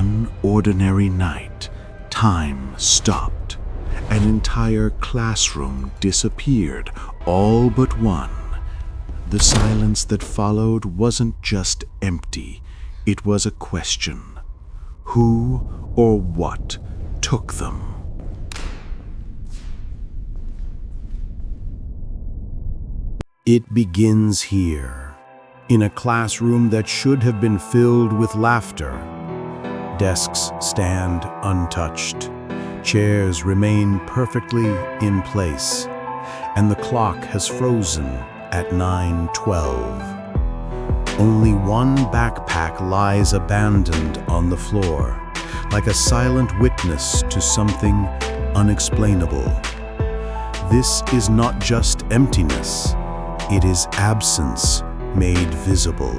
One ordinary night, time stopped. An entire classroom disappeared, all but one. The silence that followed wasn't just empty, it was a question. Who or what took them? It begins here, in a classroom that should have been filled with laughter. Desks stand untouched. Chairs remain perfectly in place, and the clock has frozen at 9:12. Only one backpack lies abandoned on the floor, like a silent witness to something unexplainable. This is not just emptiness, it is absence made visible.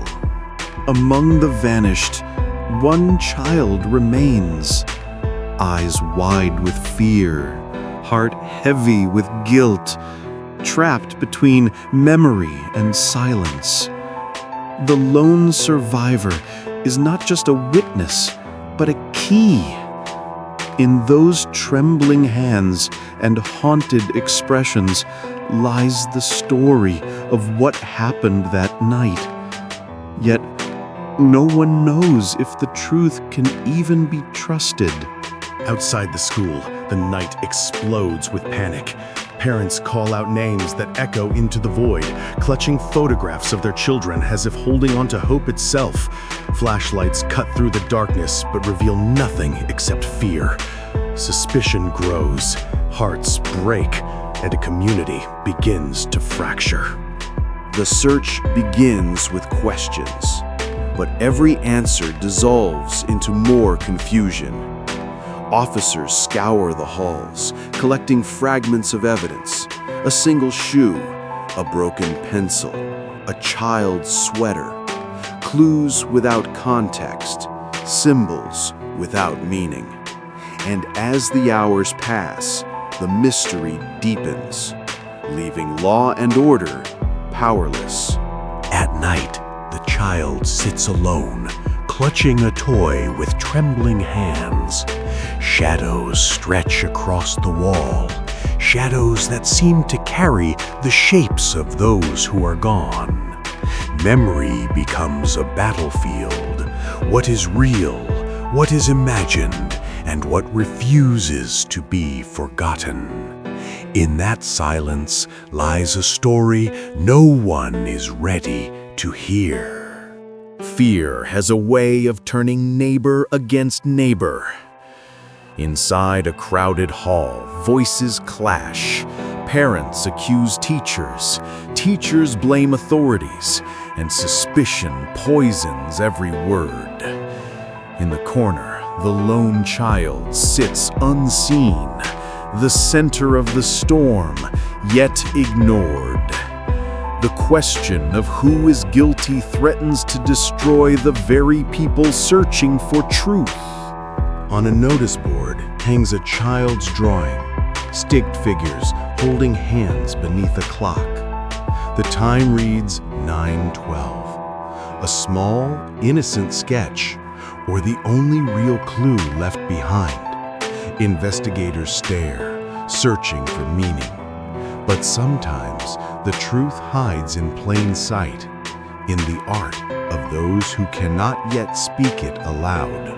Among the vanished, one child remains, eyes wide with fear, heart heavy with guilt, trapped between memory and silence. The lone survivor is not just a witness, but a key. In those trembling hands and haunted expressions lies the story of what happened that night. Yet, no one knows if the truth can even be trusted. Outside the school, the night explodes with panic. Parents call out names that echo into the void, clutching photographs of their children as if holding on to hope itself. Flashlights cut through the darkness but reveal nothing except fear. Suspicion grows, hearts break, and a community begins to fracture. The search begins with questions, but every answer dissolves into more confusion. Officers scour the halls, collecting fragments of evidence: a single shoe, a broken pencil, a child's sweater, clues without context, symbols without meaning. And as the hours pass, the mystery deepens, leaving law and order powerless. At night, the child sits alone, clutching a toy with trembling hands. Shadows stretch across the wall, shadows that seem to carry the shapes of those who are gone. Memory becomes a battlefield. What is real, what is imagined, and what refuses to be forgotten. In that silence lies a story no one is ready to hear. Fear has a way of turning neighbor against neighbor. Inside a crowded hall, voices clash. Parents accuse teachers, teachers blame authorities, and suspicion poisons every word. In the corner, the lone child sits unseen, the center of the storm, yet ignored. The question of who is guilty threatens to destroy the very people searching for truth. On a notice board hangs a child's drawing, stick figures holding hands beneath a clock. The time reads 9:12. A small, innocent sketch, or the only real clue left behind. Investigators stare, searching for meaning. But sometimes the truth hides in plain sight, in the art of those who cannot yet speak it aloud.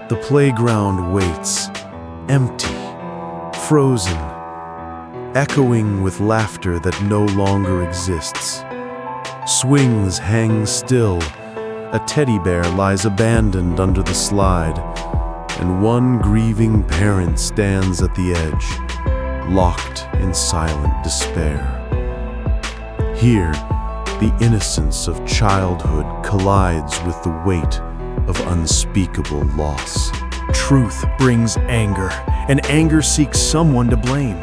The playground waits, empty, frozen, echoing with laughter that no longer exists. Swings hang still, a teddy bear lies abandoned under the slide, and one grieving parent stands at the edge, locked in silent despair. Here, the innocence of childhood collides with the weight of unspeakable loss. Truth brings anger, and anger seeks someone to blame.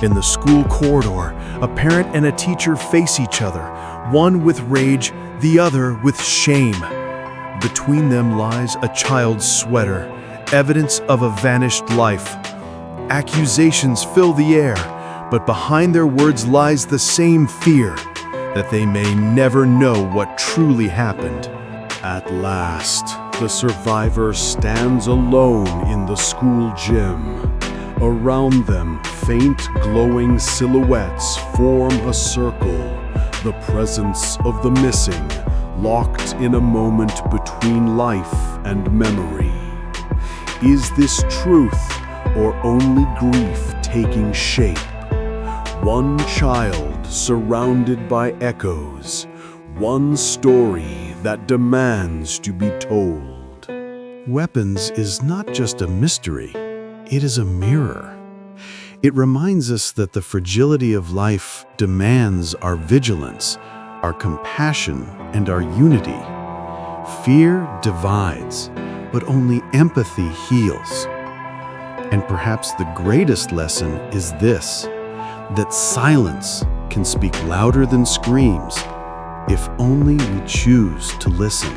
In the school corridor, a parent and a teacher face each other, one with rage, the other with shame. Between them lies a child's sweater, evidence of a vanished life. Accusations fill the air, but behind their words lies the same fear, that they may never know what truly happened. At last, The survivor stands alone in the school gym. Around them, faint glowing silhouettes form a circle, the presence of the missing, locked in a moment between life and memory. Is this truth or only grief taking shape? One child surrounded by echoes, one story that demands to be told. Weapons is not just a mystery, it is a mirror. It reminds us that the fragility of life demands our vigilance, our compassion, and our unity. Fear divides, but only empathy heals. And perhaps the greatest lesson is this, that silence can speak louder than screams if only we choose to listen.